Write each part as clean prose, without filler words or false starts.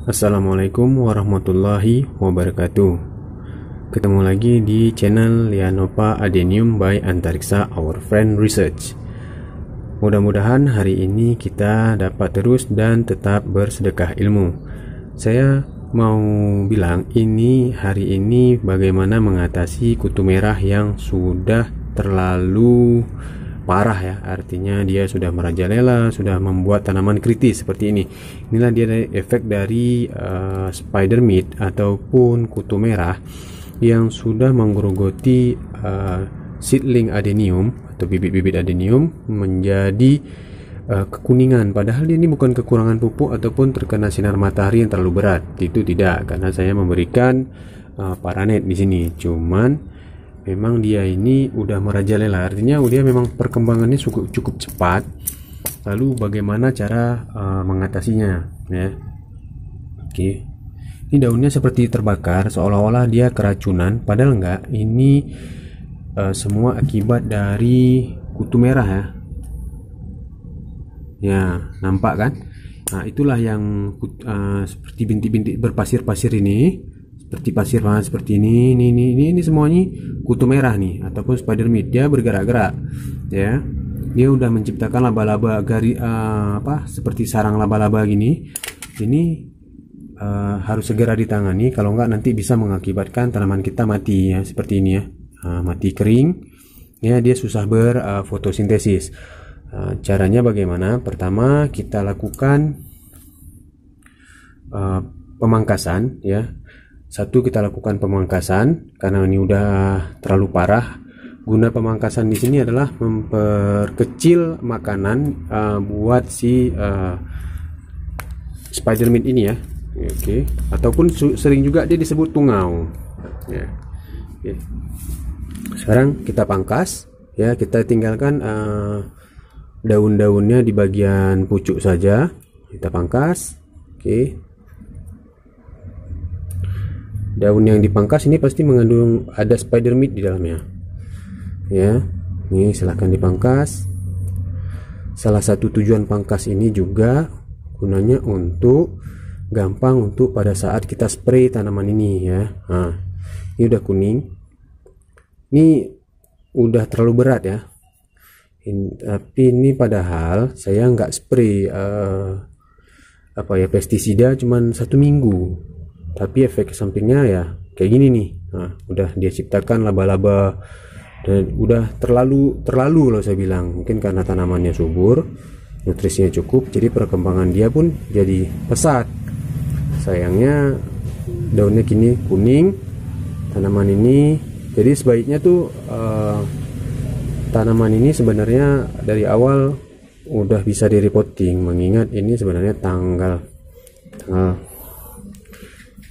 Assalamualaikum warahmatullahi wabarakatuh. Ketemu lagi di channel Lianopa Adenium by Antariksa Our Friend Research. Mudah-mudahan hari ini kita dapat terus dan tetap bersedekah ilmu. Saya mau bilang hari ini bagaimana mengatasi kutu merah yang sudah terlalu parah ya, artinya dia sudah merajalela, sudah membuat tanaman kritis seperti ini. Inilah dia efek dari spider mite ataupun kutu merah yang sudah menggerogoti seedling adenium atau bibit-bibit adenium menjadi kekuningan. Padahal ini bukan kekurangan pupuk ataupun terkena sinar matahari yang terlalu berat. Itu tidak, karena saya memberikan paranet di sini. Cuman memang dia ini udah merajalela, artinya dia memang perkembangannya cukup cepat. Lalu bagaimana cara mengatasinya ya? Oke. Ini daunnya seperti terbakar, seolah-olah dia keracunan, padahal enggak. Ini semua akibat dari kutu merah ya. Ya, nampak kan? Nah, itulah yang seperti bintik-bintik berpasir-pasir ini. Seperti pasir banget seperti ini semuanya kutu merah nih ataupun spider mite. Dia bergerak-gerak ya, dia udah menciptakan laba-laba seperti sarang laba-laba gini. Ini harus segera ditangani, kalau enggak nanti bisa mengakibatkan tanaman kita mati ya, seperti ini ya, mati kering ya, dia susah berfotosintesis. Caranya bagaimana? Pertama kita lakukan pemangkasan ya. Satu, kita lakukan pemangkasan karena ini udah terlalu parah. Guna pemangkasan di sini adalah memperkecil makanan buat si spider mite ini ya. Oke. Ataupun sering juga dia disebut tungau. Ya. Oke. Sekarang kita pangkas ya, kita tinggalkan daun-daunnya di bagian pucuk saja. Kita pangkas. Oke. Daun yang dipangkas ini pasti mengandung ada spider mite di dalamnya ya. Ini silahkan dipangkas. Salah satu tujuan pangkas ini juga gunanya untuk gampang untuk pada saat kita spray tanaman ini ya. Nah, ini udah kuning, ini udah terlalu berat ya. Tapi ini padahal saya nggak spray pestisida cuman 1 minggu, tapi efek sampingnya ya kayak gini nih. Nah, udah dia ciptakan laba-laba dan udah terlalu loh saya bilang. Mungkin karena tanamannya subur, nutrisinya cukup, jadi perkembangan dia pun jadi pesat. Sayangnya daunnya kini kuning tanaman ini. Jadi sebaiknya tuh tanaman ini sebenarnya dari awal udah bisa di repotting, mengingat ini sebenarnya tanggal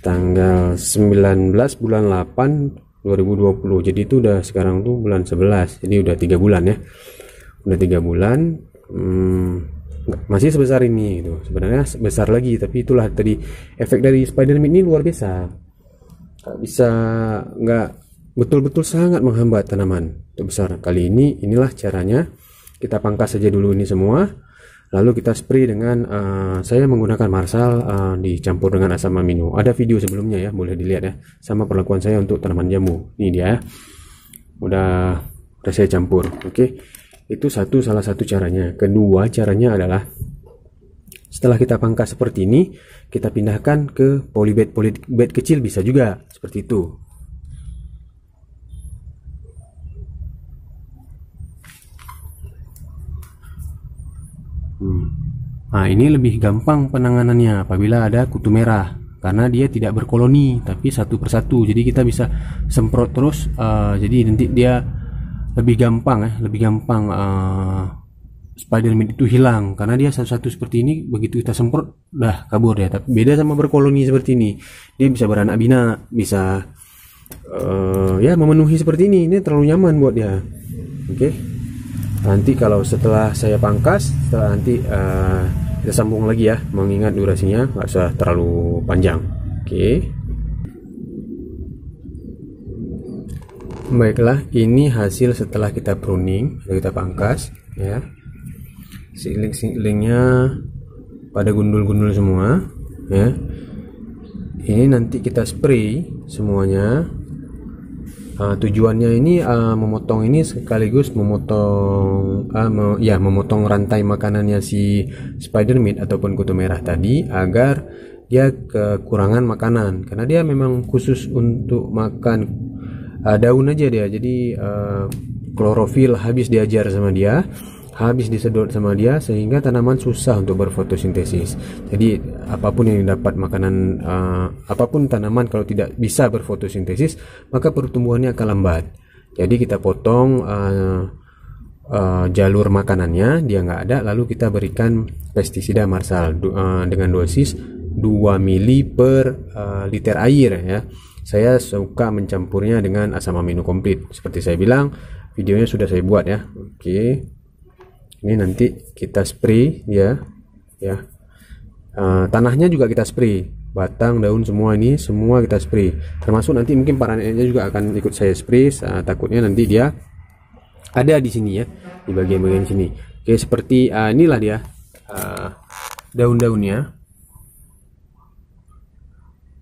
19 bulan 8 2020. Jadi itu udah sekarang tuh bulan 11. Jadi udah 3 bulan ya. Udah 3 bulan masih sebesar ini gitu. Sebenarnya besar lagi, tapi itulah tadi efek dari spider mite ini luar biasa. Nggak betul-betul sangat menghambat tanaman untuk besar. Kali ini inilah caranya. Kita pangkas saja dulu ini semua. Lalu kita spray dengan saya menggunakan Marsal dicampur dengan asam amino. Ada video sebelumnya ya, boleh dilihat ya. Sama perlakuan saya untuk tanaman jambu. Ini dia ya. Udah saya campur. Oke. Itu salah satu caranya. Kedua caranya adalah setelah kita pangkas seperti ini, kita pindahkan ke polybag kecil, bisa juga seperti itu. Nah, ini lebih gampang penanganannya apabila ada kutu merah, karena dia tidak berkoloni tapi satu persatu. Jadi kita bisa semprot terus, jadi nanti dia lebih gampang spider mite itu hilang, karena dia satu-satu seperti ini. Begitu kita semprot dah kabur ya. Tapi beda sama berkoloni seperti ini, dia bisa beranak bina, bisa ya memenuhi seperti ini. Ini terlalu nyaman buat dia. Oke. Nanti kalau setelah saya pangkas, nanti kita sambung lagi ya, mengingat durasinya nggak usah terlalu panjang. Oke. Baiklah, ini hasil setelah kita pruning, kita pangkas ya. Seedling-seedlingnya pada gundul-gundul semua ya. Ini nanti kita spray semuanya. Tujuannya ini memotong ini sekaligus memotong memotong rantai makanannya si spider meat ataupun kutu merah tadi, agar dia kekurangan makanan, karena dia memang khusus untuk makan daun aja dia. Jadi klorofil habis diajar sama dia, habis disedot sama dia, sehingga tanaman susah untuk berfotosintesis. Jadi apapun yang didapat makanan, apapun tanaman kalau tidak bisa berfotosintesis, maka pertumbuhannya akan lambat. Jadi kita potong jalur makanannya, dia nggak ada, lalu kita berikan pestisida Marsal dengan dosis 2 mili per liter air ya. Saya suka mencampurnya dengan asam amino komplit. Seperti saya bilang, videonya sudah saya buat ya. Oke. Ini nanti kita spray ya. Tanahnya juga kita spray, batang, daun, semua ini semua kita spray. Termasuk nanti mungkin paranetnya juga akan ikut saya spray. Takutnya nanti dia ada di sini ya, di bagian-bagian sini. Oke, seperti inilah dia daun-daunnya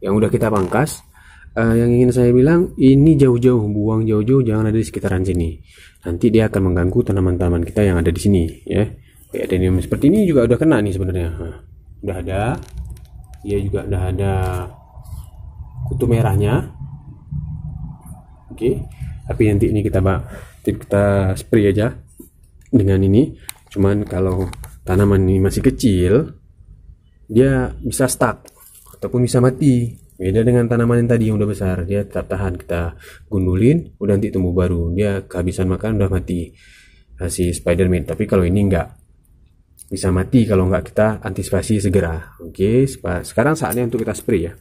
yang udah kita pangkas. Yang ingin saya bilang, ini jauh-jauh, buang jauh-jauh, jangan ada di sekitaran sini. Nanti dia akan mengganggu tanaman-tanaman kita yang ada di sini ya. Kayak adenium seperti ini juga udah kena nih sebenarnya. Udah ada, dia juga udah ada kutu merahnya. Oke, tapi nanti ini kita spray aja dengan ini. Cuman kalau tanaman ini masih kecil, dia bisa stuck ataupun bisa mati. Beda dengan tanaman yang tadi yang udah besar, dia tetap tahan, kita gundulin, udah nanti tumbuh baru. Dia kehabisan makan udah mati si Spider-Man. Tapi kalau ini enggak, bisa mati kalau enggak kita antisipasi segera. Oke, sekarang saatnya untuk kita spray ya.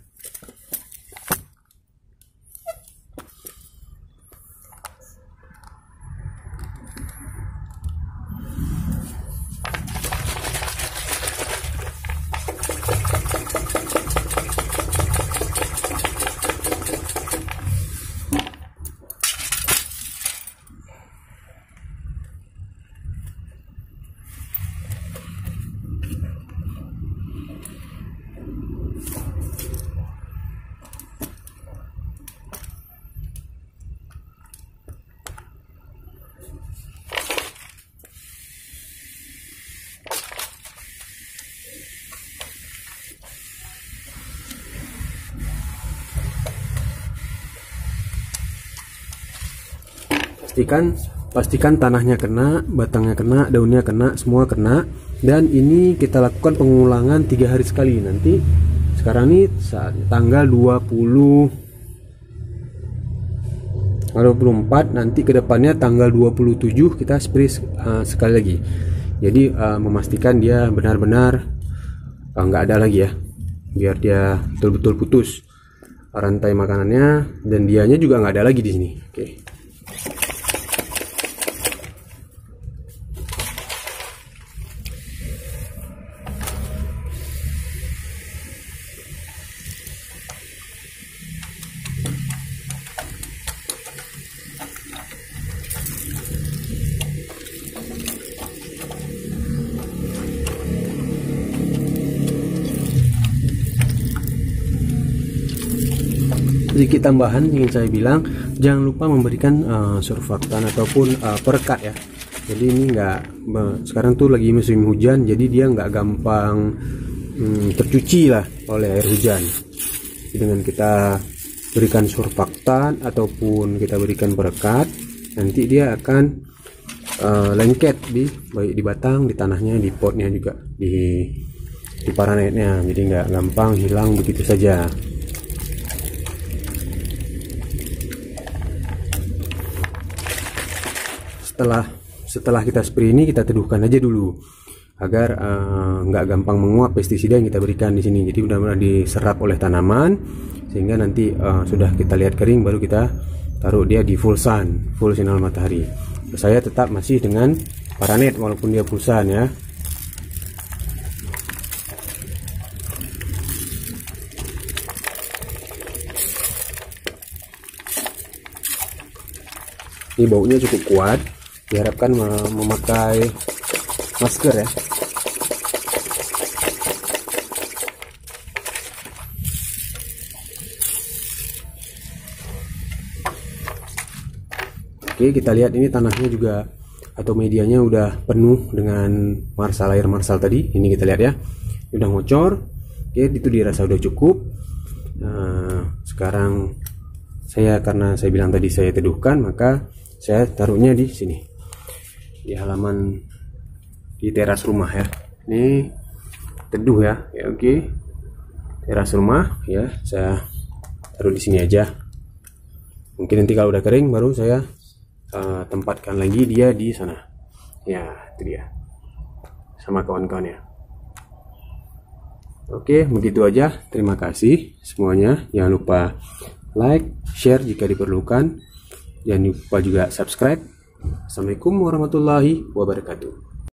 Pastikan tanahnya kena, batangnya kena, daunnya kena, semua kena. Dan ini kita lakukan pengulangan 3 hari sekali. Nanti sekarang ini saat tanggal 24, nanti kedepannya tanggal 27 kita spray sekali lagi. Jadi memastikan dia benar-benar nggak ada lagi ya, biar dia betul-betul putus rantai makanannya, dan dianya juga nggak ada lagi di sini. Oke. Sedikit tambahan ingin saya bilang, jangan lupa memberikan surfaktan ataupun perekat ya. Jadi ini sekarang tuh lagi musim hujan, jadi dia nggak gampang tercuci lah oleh air hujan. Jadi dengan kita berikan surfaktan ataupun kita berikan perekat, nanti dia akan lengket baik di batang, di tanahnya, di potnya juga, di paranetnya. Jadi nggak gampang hilang begitu saja. Setelah kita spray ini, kita teduhkan aja dulu agar nggak gampang menguap pestisida yang kita berikan di sini. Jadi benar-benar diserap oleh tanaman, sehingga nanti sudah kita lihat kering, baru kita taruh dia di full sinar matahari. Saya tetap masih dengan paranet walaupun dia full sun ya. Ini baunya cukup kuat, diharapkan memakai masker ya. Oke, kita lihat ini tanahnya juga atau medianya udah penuh dengan marsal, air marsal tadi. Ini kita lihat ya, udah ngocor. Oke, itu dirasa udah cukup. Nah, sekarang karena saya bilang tadi saya teduhkan, maka saya taruhnya di sini, di halaman, di teras rumah ya. Ini teduh ya, oke. Teras rumah ya, saya taruh di sini aja. Mungkin nanti kalau udah kering baru saya tempatkan lagi dia di sana. Ya, itu dia. Sama kawan-kawannya. Oke, begitu aja. Terima kasih semuanya. Jangan lupa like, share jika diperlukan. Jangan lupa juga subscribe. Assalamualaikum warahmatullahi wabarakatuh.